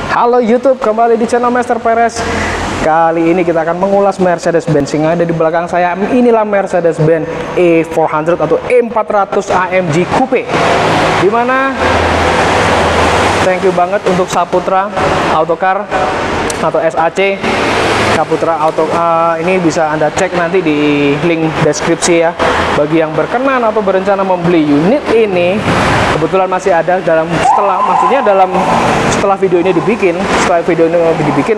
Halo YouTube, kembali di channel Master Perez. Kali ini kita akan mengulas Mercedes-Benz yang ada di belakang saya. Inilah Mercedes-Benz E400 atau E400 AMG Coupe. Dimana thank you banget untuk Saputra Autocar atau SAC Saputra Auto. Ini bisa Anda cek nanti di link deskripsi ya. Bagi yang berkenan atau berencana membeli unit ini, kebetulan masih ada setelah video ini dibikin,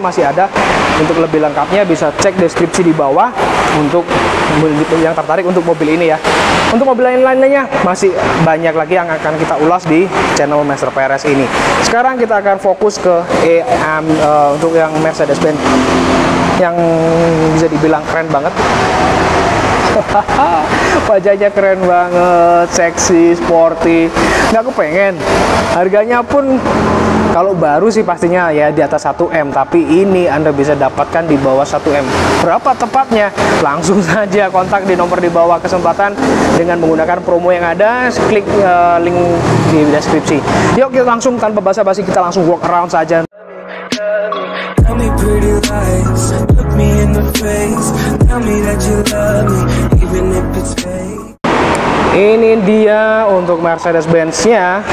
masih ada. Untuk lebih lengkapnya bisa cek deskripsi di bawah untuk yang tertarik untuk mobil ini ya. Untuk mobil lain-lainnya masih banyak lagi yang akan kita ulas di channel Master Perez ini. Sekarang kita akan fokus ke untuk yang Mercedes-Benz yang bisa dibilang keren banget. Wajahnya keren banget, seksi, sporty. Nggak kepengen. Harganya pun kalau baru sih pastinya ya di atas 1M, tapi ini Anda bisa dapatkan di bawah 1M. Berapa tepatnya? Langsung saja kontak di nomor di bawah kesempatan dengan menggunakan promo yang ada. Klik link di deskripsi. Yuk kita langsung tanpa basa-basi kita langsung walk around saja. Tell me pretty lies, look me in the face, tell me that you love me, even if it's fake. Ini dia untuk Mercedes-Benz-nya.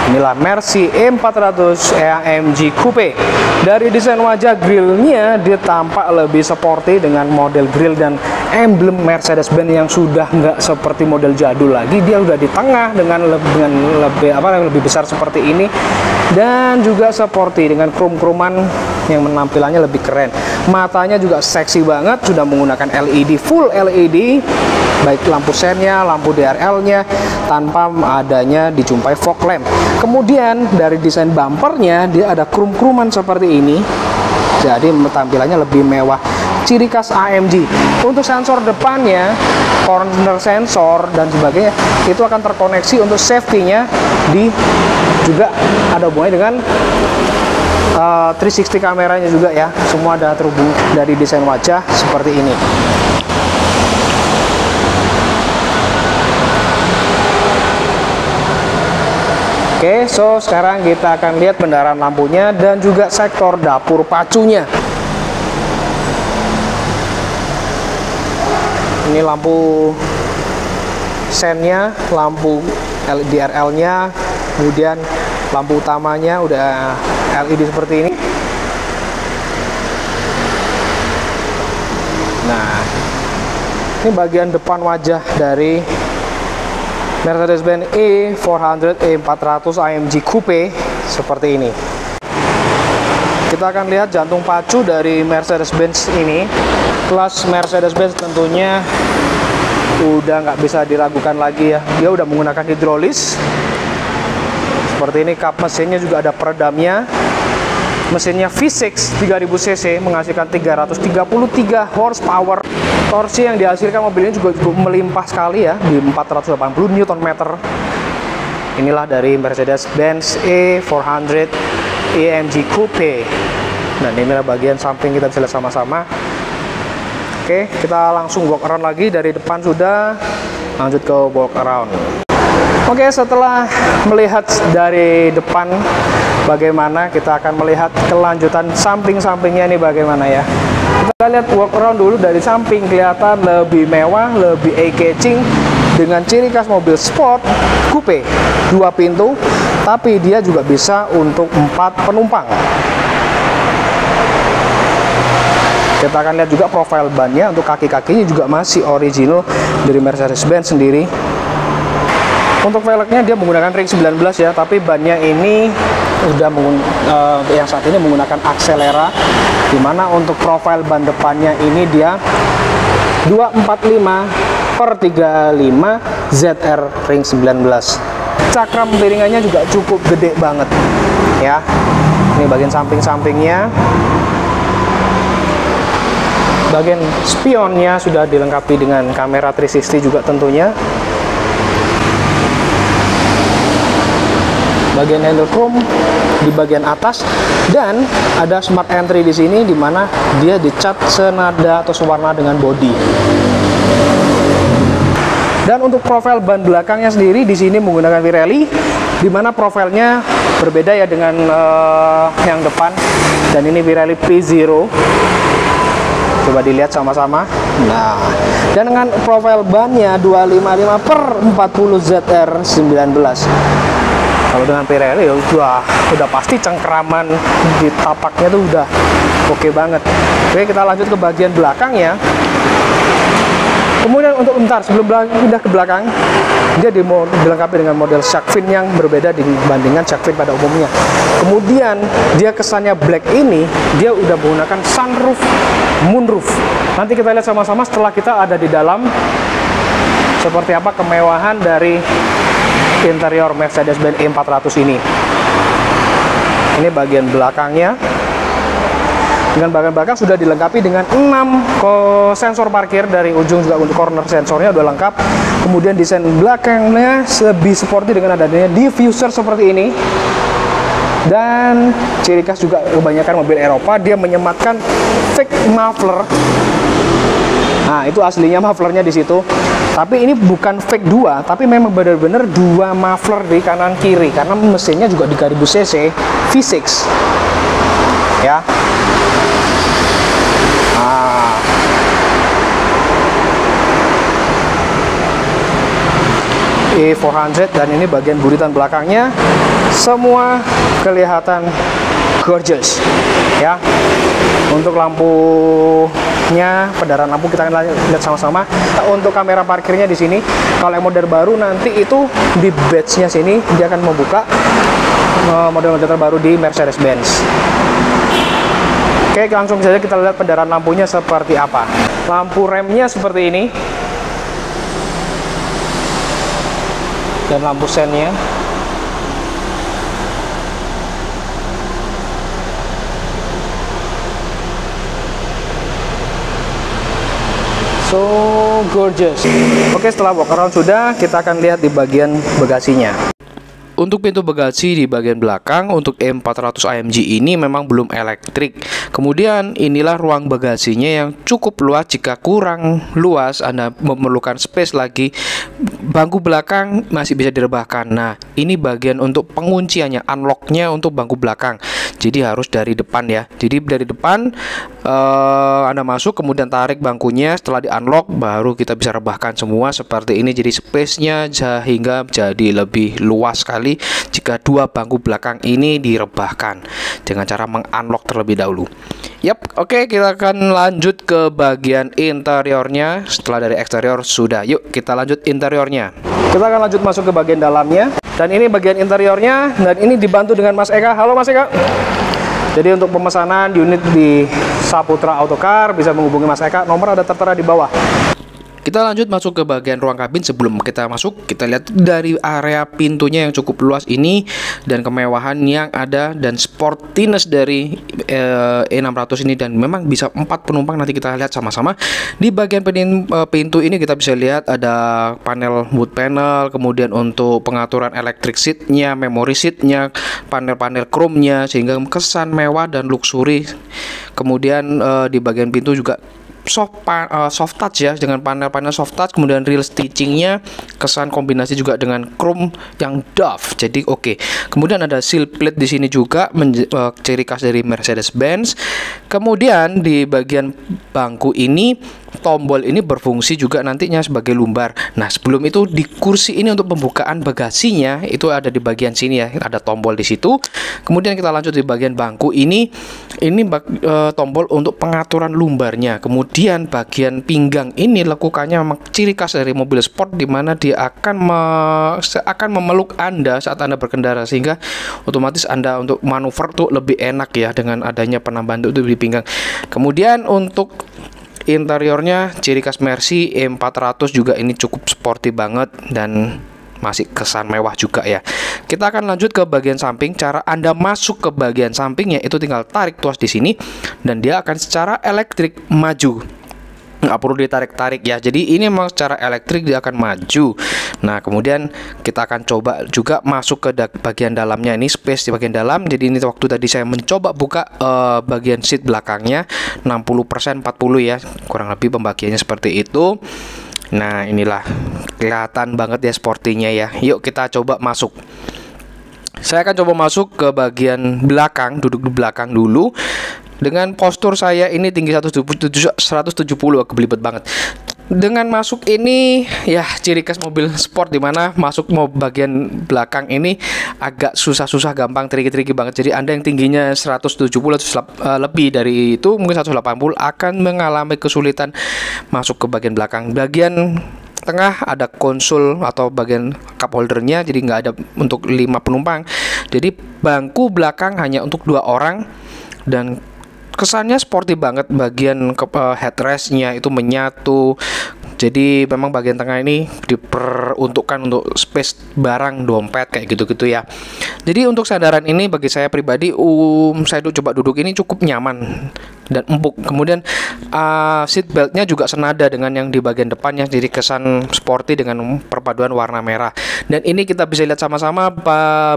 Inilah Mercy E400 AMG Coupe. Dari desain wajah grillnya, dia tampak lebih sporty dengan model grill dan emblem Mercedes-Benz yang sudah nggak seperti model jadul lagi. Dia udah di tengah dengan lebih besar seperti ini, dan juga sporty dengan krom-kroman yang menampilannya lebih keren. Matanya juga seksi banget, sudah menggunakan LED, full LED, baik lampu sennya, lampu DRL-nya, tanpa adanya dijumpai fog lamp. Kemudian dari desain bumpernya, dia ada krum-kruman seperti ini, jadi tampilannya lebih mewah, ciri khas AMG. Untuk sensor depannya, corner sensor dan sebagainya, itu akan terkoneksi untuk safety-nya. Juga ada hubungannya dengan 360 kameranya juga ya. Semua ada terhubung dari desain wajah seperti ini. Oke, so sekarang kita akan lihat pendaran lampunya dan juga sektor dapur pacunya. Ini lampu sennya, lampu DRL-nya, kemudian lampu utamanya udah LED seperti ini. Nah, ini bagian depan wajah dari Mercedes-Benz E400 E400 AMG Coupe seperti ini. Kita akan lihat jantung pacu dari Mercedes-Benz ini. Kelas Mercedes-Benz tentunya udah nggak bisa diragukan lagi ya. Dia udah menggunakan hidrolis seperti ini. Kap mesinnya juga ada peredamnya. Mesinnya V6 3000 cc menghasilkan 333 horsepower. Torsi yang dihasilkan mobil ini juga cukup melimpah sekali ya, di 480 Nm. Inilah dari Mercedes-Benz E400 AMG Coupe. Dan inilah bagian samping, kita bisa lihat sama-sama. Oke, kita langsung walk around lagi. Dari depan sudah, lanjut ke walk around. Oke, setelah melihat dari depan bagaimana, kita akan melihat kelanjutan samping-sampingnya ini bagaimana ya. Kita lihat walk around dulu dari samping, kelihatan lebih mewah, lebih eye-catching dengan ciri khas mobil sport coupe 2 pintu, tapi dia juga bisa untuk 4 penumpang. Kita akan lihat juga profil bannya, untuk kaki-kakinya juga masih original dari Mercedes-Benz sendiri. Untuk velgnya dia menggunakan ring 19 ya, tapi bannya ini sudah yang saat ini menggunakan Axelera, dimana untuk profil ban depannya ini dia 245/35 ZR ring 19. Cakram piringannya juga cukup gede banget ya. Ini bagian samping-sampingnya. Bagian spionnya sudah dilengkapi dengan kamera 360 juga tentunya. Bagian handle chrome di bagian atas, dan ada smart entry di sini, di mana dia dicat senada atau sewarna dengan body. Dan untuk profil ban belakangnya sendiri di sini menggunakan Pirelli dimana profilnya berbeda ya dengan yang depan. Dan ini Pirelli P0. Coba dilihat sama-sama. Nah, dan dengan profil bannya 255/40 ZR19. Kalau dengan Pirelli ya udah pasti cengkeraman di tapaknya tuh udah oke banget. Oke, kita lanjut ke bagian belakangnya. Kemudian untuk sebelum pindah ke belakang, dia dilengkapi dengan model shark fin yang berbeda dibandingkan shark fin pada umumnya. Kemudian dia kesannya black ini, dia udah menggunakan sunroof, moonroof. Nanti kita lihat sama-sama setelah kita ada di dalam seperti apa kemewahan dari interior Mercedes-Benz E400 ini. Ini bagian belakangnya. Dengan bagian belakang sudah dilengkapi dengan 6 sensor parkir dari ujung, juga untuk corner sensornya udah lengkap. Kemudian desain belakangnya lebih sporty dengan adanya diffuser seperti ini. Dan ciri khas juga kebanyakan mobil Eropa, dia menyematkan fake muffler. Nah, itu aslinya mufflernya di situ. Tapi ini bukan fake 2, tapi memang benar-benar 2 muffler di kanan kiri karena mesinnya juga di 1000 cc V6. Ya. E400, dan ini bagian buritan belakangnya semua kelihatan gorgeous ya. Untuk lampunya, penerangan lampu kita akan lihat sama-sama. Untuk kamera parkirnya di sini, kalau yang model baru nanti itu di badge-nya sini dia akan membuka model-model terbaru di Mercedes-Benz. Oke, langsung saja kita lihat penerangan lampunya seperti apa. Lampu remnya seperti ini. Dan lampu sennya. So gorgeous. Oke, setelah walk around sudah, kita akan lihat di bagian bagasinya. Untuk pintu bagasi di bagian belakang untuk E400 AMG ini memang belum elektrik. Kemudian inilah ruang bagasinya yang cukup luas. Jika kurang luas, Anda memerlukan space lagi, bangku belakang masih bisa direbahkan. Nah, ini bagian untuk pengunciannya, unlocknya untuk bangku belakang. Jadi harus dari depan ya. Jadi dari depan Anda masuk, kemudian tarik bangkunya. Setelah di unlock, baru kita bisa rebahkan semua seperti ini. Jadi space-nya sehingga jadi lebih luas sekali jika 2 bangku belakang ini direbahkan dengan cara meng-unlock terlebih dahulu. Yap, oke, kita akan lanjut ke bagian interiornya. Setelah dari eksterior sudah, yuk kita lanjut interiornya. Kita akan lanjut masuk ke bagian dalamnya. Dan ini bagian interiornya, dan ini dibantu dengan Mas Eka. Halo Mas Eka. Jadi untuk pemesanan unit di Saputra Autocar bisa menghubungi Mas Eka, nomor ada tertera di bawah. Kita lanjut masuk ke bagian ruang kabin. Sebelum kita masuk, kita lihat dari area pintunya yang cukup luas ini, dan kemewahan yang ada, dan sportiness dari E600 ini, dan memang bisa 4 penumpang. Nanti kita lihat sama-sama. Di bagian pintu ini kita bisa lihat ada panel wood panel, kemudian untuk pengaturan electric seatnya, memory seatnya, panel-panel chrome-nya, sehingga kesan mewah dan luxury. Kemudian di bagian pintu juga soft touch ya, dengan panel-panel soft touch, kemudian real stitchingnya, kesan kombinasi juga dengan chrome yang doff, jadi oke. Kemudian ada seal plate di sini juga, ciri khas dari Mercedes-Benz. Kemudian di bagian bangku ini, tombol ini berfungsi juga nantinya sebagai lumbar. Nah, sebelum itu di kursi ini untuk pembukaan bagasinya itu ada di bagian sini ya, ada tombol di situ. Kemudian kita lanjut di bagian bangku ini tombol untuk pengaturan lumbarnya. Kemudian bagian pinggang ini lekukannya memang ciri khas dari mobil sport, di mana dia akan memeluk Anda saat Anda berkendara, sehingga otomatis Anda untuk manuver tuh lebih enak ya dengan adanya penambahan itu di pinggang. Kemudian untuk interiornya ciri khas Mercy E400 juga, ini cukup sporty banget dan masih kesan mewah juga ya. Kita akan lanjut ke bagian samping. Cara Anda masuk ke bagian sampingnya itu tinggal tarik tuas di sini, dan dia akan secara elektrik maju. Nggak perlu ditarik-tarik ya, jadi ini memang secara elektrik dia akan maju. Nah, kemudian kita akan coba juga masuk ke bagian dalamnya. Ini space di bagian dalam. Jadi ini waktu tadi saya mencoba buka bagian seat belakangnya 60% 40 ya, kurang lebih pembagiannya seperti itu. Nah, inilah kelihatan banget ya sportinya ya. Yuk kita coba masuk. Saya akan coba masuk ke bagian belakang, duduk di belakang dulu. Dengan postur saya ini tinggi 170, kebelibet banget. Dengan masuk ini ya ciri khas mobil sport, dimana masuk mau bagian belakang ini agak susah-susah, gampang, tricky banget. Jadi Anda yang tingginya 170 atau lebih dari itu, mungkin 180, akan mengalami kesulitan masuk ke bagian belakang. Bagian tengah ada konsul atau bagian cup holdernya, jadi nggak ada untuk 5 penumpang. Jadi bangku belakang hanya untuk 2 orang dan kesannya sporty banget. Bagian headrestnya itu menyatu, jadi memang bagian tengah ini diperuntukkan untuk space barang, dompet, kayak gitu-gitu ya. Jadi untuk sandaran ini bagi saya pribadi, saya coba duduk ini cukup nyaman dan empuk. Kemudian seat beltnya juga senada dengan yang di bagian depannya, jadi kesan sporty dengan perpaduan warna merah. Dan ini kita bisa lihat sama-sama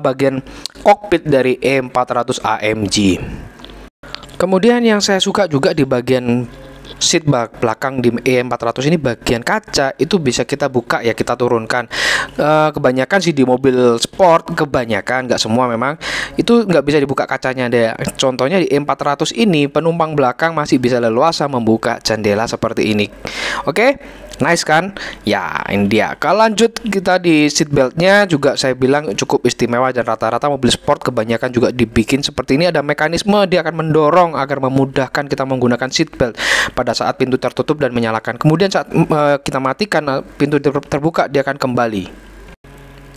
bagian kokpit dari E400 AMG. Kemudian yang saya suka juga di bagian seat belakang di E400 ini, bagian kaca itu bisa kita buka ya, kita turunkan. Kebanyakan sih di mobil sport, kebanyakan, nggak semua memang, itu nggak bisa dibuka kacanya deh. Contohnya di E400 ini penumpang belakang masih bisa leluasa membuka jendela seperti ini. Oke, nice kan? Ya, ini dia. Kalau lanjut kita di seat beltnya juga saya bilang cukup istimewa, dan rata-rata mobil sport kebanyakan juga dibikin seperti ini. Ada mekanisme, dia akan mendorong agar memudahkan kita menggunakan seat belt pada saat pintu tertutup dan menyalakan. Kemudian saat kita matikan, pintu terbuka, dia akan kembali.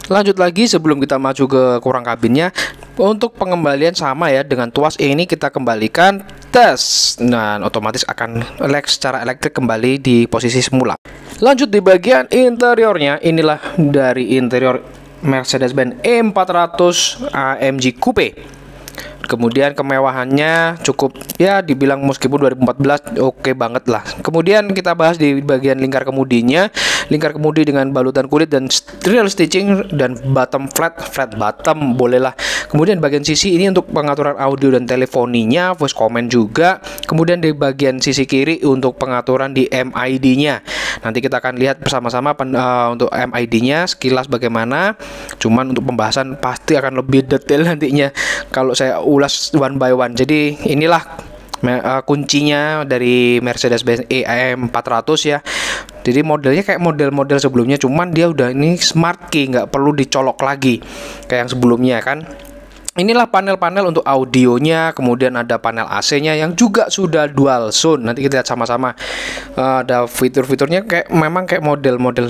Lanjut lagi sebelum kita maju ke kurang kabinnya, untuk pengembalian sama ya, dengan tuas E ini kita kembalikan, tes, dan otomatis akan secara elektrik kembali di posisi semula. Lanjut di bagian interiornya, inilah dari interior Mercedes-Benz E400 AMG Coupe. Kemudian kemewahannya cukup ya, dibilang meskipun 2014 oke banget lah. Kemudian kita bahas di bagian lingkar kemudinya. Lingkar kemudi dengan balutan kulit dan real stitching, dan bottom flat bottom bolehlah. Kemudian bagian sisi ini untuk pengaturan audio dan telefoninya, voice command juga. Kemudian di bagian sisi kiri untuk pengaturan di MID-nya. Nanti kita akan lihat bersama-sama untuk MID-nya sekilas bagaimana. Cuman untuk pembahasan pasti akan lebih detail nantinya kalau saya ulas one by one. Jadi inilah kuncinya dari Mercedes-Benz E400 ya. Jadi modelnya kayak model-model sebelumnya, cuman dia udah ini smart key, nggak perlu dicolok lagi kayak yang sebelumnya kan. Inilah panel-panel untuk audionya, kemudian ada panel AC-nya yang juga sudah dual zone. Nanti kita lihat sama-sama. Ada fitur-fiturnya kayak memang kayak model-model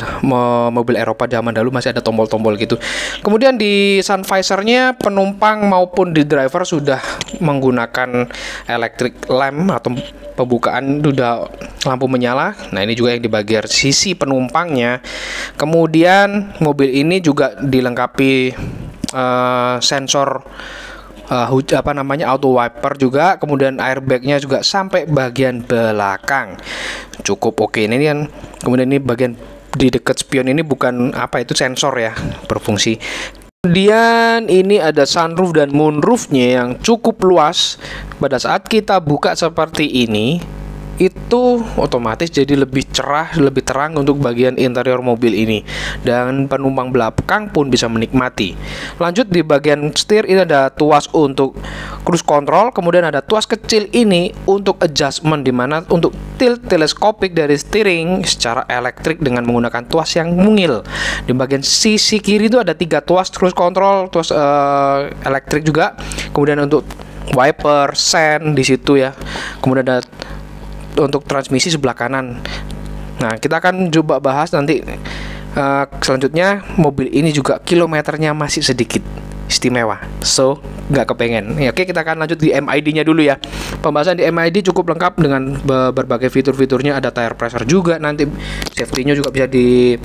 mobil Eropa zaman dulu, masih ada tombol-tombol gitu. Kemudian di sun visor-nya penumpang maupun di driver sudah menggunakan electric lamp atau pembukaan, sudah lampu menyala. Nah, ini juga yang di bagian sisi penumpangnya. Kemudian mobil ini juga dilengkapi sensor auto wiper juga, kemudian airbagnya juga sampai bagian belakang cukup oke. Ini kan, kemudian ini bagian di dekat spion ini bukan itu sensor ya, berfungsi. Kemudian ini ada sunroof dan moonroofnya yang cukup luas. Pada saat kita buka seperti ini, itu otomatis jadi lebih cerah, lebih terang untuk bagian interior mobil ini, dan penumpang belakang pun bisa menikmati. Lanjut di bagian setir, ini ada tuas untuk cruise control, kemudian ada tuas kecil ini untuk adjustment, dimana untuk tilt teleskopik dari steering secara elektrik dengan menggunakan tuas yang mungil. Di bagian sisi kiri itu ada 3 tuas cruise control, tuas elektrik juga, kemudian untuk wiper, sen di situ ya, kemudian ada untuk transmisi sebelah kanan. Nah, kita akan coba bahas nanti selanjutnya. Mobil ini juga kilometernya masih sedikit, istimewa, so nggak kepengen ya. Oke, kita akan lanjut di MID-nya dulu ya. Pembahasan di MID cukup lengkap dengan berbagai fitur-fiturnya. Ada tire pressure juga, nanti safety-nya juga bisa di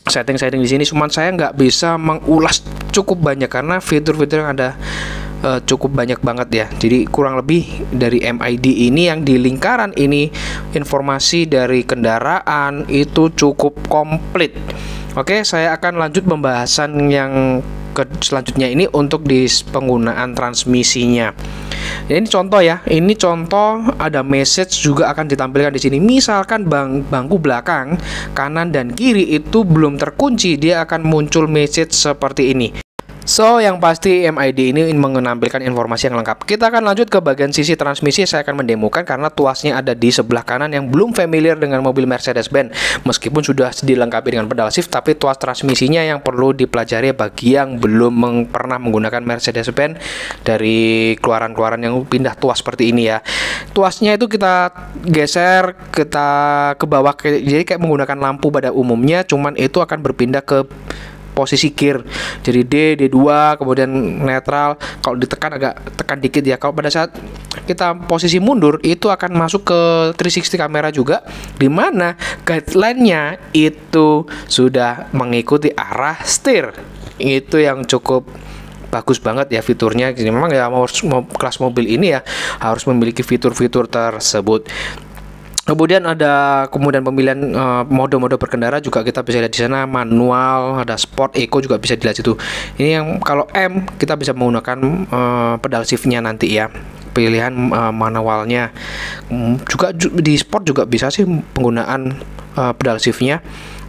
setting di sini. Cuman saya nggak bisa mengulas cukup banyak karena fitur-fitur yang ada cukup banyak banget ya. Jadi kurang lebih dari MID ini, yang di lingkaran ini, informasi dari kendaraan itu cukup komplit. Oke, saya akan lanjut pembahasan yang selanjutnya ini untuk di penggunaan transmisinya. Ini contoh ya, ini contoh, ada message juga akan ditampilkan di sini. Misalkan bangku belakang kanan dan kiri itu belum terkunci, dia akan muncul message seperti ini. So, yang pasti MID ini menampilkan informasi yang lengkap. Kita akan lanjut ke bagian sisi transmisi. Saya akan mendemokan karena tuasnya ada di sebelah kanan yang belum familiar dengan mobil Mercedes-Benz. Meskipun sudah dilengkapi dengan pedal shift, tapi tuas transmisinya yang perlu dipelajari bagi yang belum pernah menggunakan Mercedes-Benz dari keluaran-keluaran yang pindah tuas seperti ini ya. Tuasnya itu kita geser, kita ke bawah, jadi kayak menggunakan lampu pada umumnya, cuman itu akan berpindah ke posisi gear, jadi D, D2, kemudian netral. Kalau ditekan agak tekan dikit ya. Kalau pada saat kita posisi mundur itu akan masuk ke 360 kamera juga, dimana guideline-nya itu sudah mengikuti arah setir. Itu yang cukup bagus banget ya fiturnya. Jadi memang ya mau kelas mobil ini ya harus memiliki fitur-fitur tersebut. Kemudian ada pemilihan mode-mode berkendara juga kita bisa lihat di sana, manual, ada sport, eco juga bisa dilihat situ. Ini yang kalau M kita bisa menggunakan pedal shift-nya nanti ya. Pilihan manualnya. Juga di sport juga bisa sih penggunaan pedal shift-nya.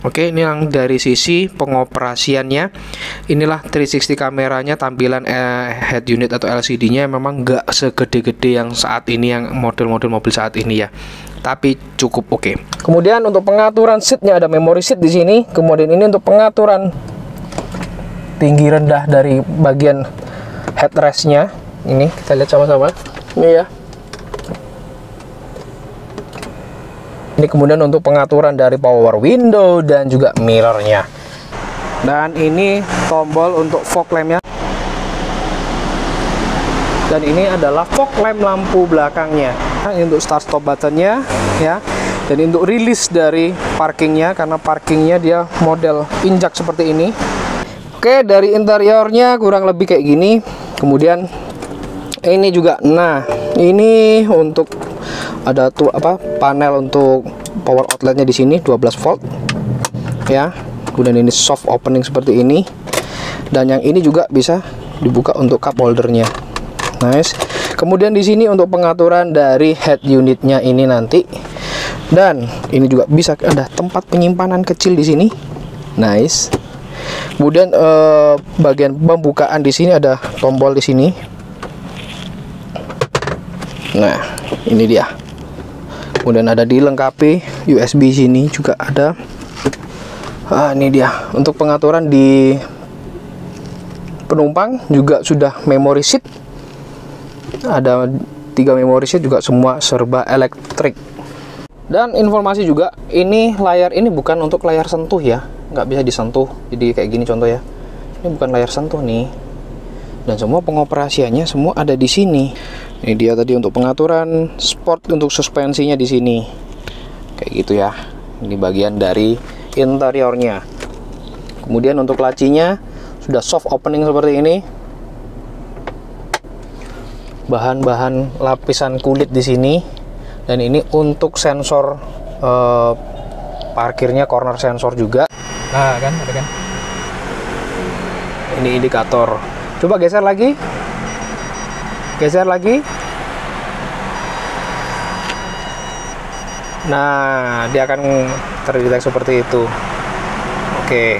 Oke, ini yang dari sisi pengoperasiannya. Inilah 360 kameranya, tampilan head unit atau LCD-nya memang nggak segede-gede yang saat ini, yang model-model mobil saat ini ya, tapi cukup oke. Kemudian untuk pengaturan seatnya ada memory seat di sini. Kemudian ini untuk pengaturan tinggi rendah dari bagian headrest-nya. Ini kita lihat sama-sama. Ini ya. Ini kemudian untuk pengaturan dari power window dan juga mirrornya. Dan ini tombol untuk fog lampnya. Dan ini adalah fog lamp lampu belakangnya. Nah, ini untuk start stop buttonnya ya. Dan ini untuk rilis dari parkingnya, karena parkingnya dia model injak seperti ini. Oke, dari interiornya kurang lebih kayak gini. Kemudian ini juga, nah ini untuk ada tuh panel untuk power outletnya di sini 12 volt ya. Kemudian ini soft opening seperti ini, dan yang ini juga bisa dibuka untuk cup holdernya. Nice. Kemudian di sini untuk pengaturan dari head unitnya ini nanti, dan ini juga bisa ada tempat penyimpanan kecil di sini. Nice. Kemudian bagian pembukaan di sini ada tombol di sini. Nah, ini dia. Kemudian ada dilengkapi USB sini juga ada. Ini dia untuk pengaturan di penumpang juga sudah memory seat. Ada 3 memory seat juga, semua serba elektrik. Dan informasi juga, ini layar ini bukan untuk layar sentuh ya, nggak bisa disentuh. Jadi kayak gini contoh ya. Ini bukan layar sentuh nih. Dan semua pengoperasiannya semua ada di sini. Ini dia tadi untuk pengaturan sport untuk suspensinya di sini. Kayak gitu ya. Ini bagian dari interiornya. Kemudian untuk lacinya sudah soft opening seperti ini. Bahan-bahan lapisan kulit di sini. Dan ini untuk sensor parkirnya, corner sensor juga. Nah, kan ada kan? Ini indikator. Coba geser lagi. Geser lagi. Nah, dia akan terdetek seperti itu. Oke.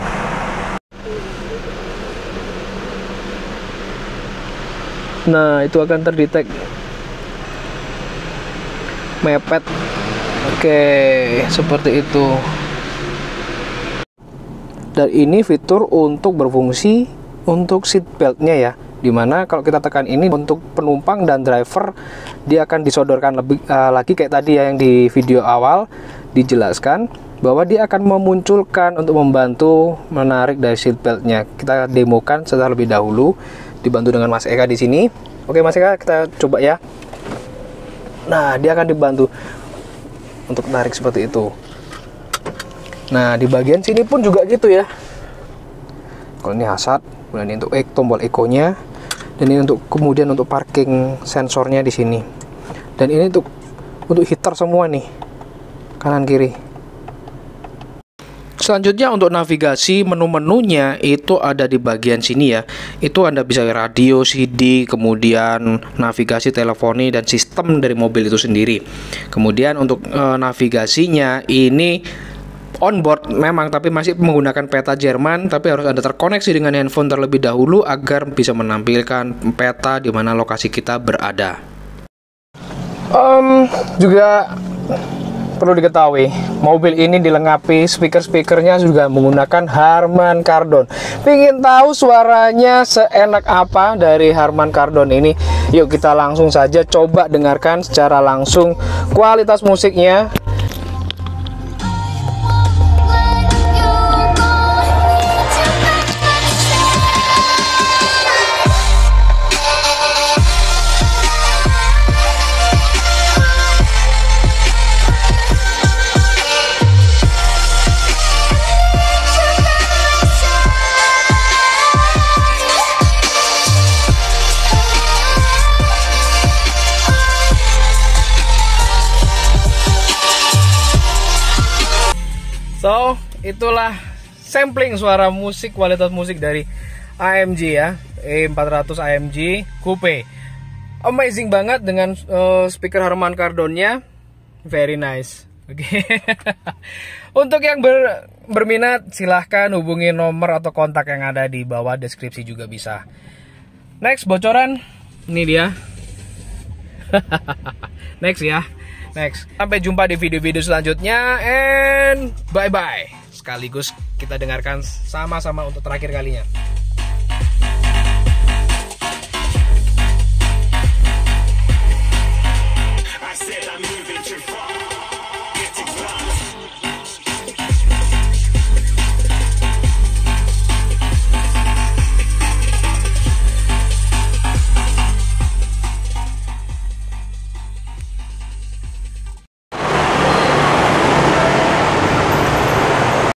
Nah, itu akan terdetek mepet. Oke, seperti itu. Dan ini fitur untuk berfungsi untuk seat beltnya ya, dimana kalau kita tekan ini untuk penumpang dan driver, dia akan disodorkan lebih lagi kayak tadi ya, yang di video awal dijelaskan bahwa dia akan memunculkan untuk membantu menarik dari seat beltnya. Kita demokan setelah lebih dahulu, dibantu dengan Mas Eka di sini. Oke Mas Eka, kita coba ya. Nah, dia akan dibantu untuk tarik seperti itu. Nah, di bagian sini pun juga gitu ya. Kalau ini hazard, kemudian ini untuk tombol eco-nya, dan ini untuk kemudian untuk parking sensornya di sini. Dan ini untuk heater semua nih, kanan kiri. Selanjutnya untuk navigasi, menu-menunya itu ada di bagian sini ya. Itu Anda bisa radio, CD, kemudian navigasi teleponi dan sistem dari mobil itu sendiri. Kemudian untuk navigasinya ini onboard memang, tapi masih menggunakan peta Jerman, tapi harus Anda terkoneksi dengan handphone terlebih dahulu agar bisa menampilkan peta di mana lokasi kita berada. Juga perlu diketahui, mobil ini dilengkapi speaker-speakernya juga menggunakan Harman Kardon. Pingin tahu suaranya seenak apa dari Harman Kardon ini? Yuk kita langsung saja coba dengarkan secara langsung kualitas musiknya. So, itulah sampling suara musik, kualitas musik dari AMG ya, E400 AMG Coupe. Amazing banget dengan speaker Harman Kardonnya, very nice. Oke. Untuk yang berminat silahkan hubungi nomor atau kontak yang ada di bawah deskripsi juga bisa. Next bocoran, ini dia. Next ya. Next, sampai jumpa di video-video selanjutnya, and bye-bye. Sekaligus kita dengarkan sama-sama untuk terakhir kalinya.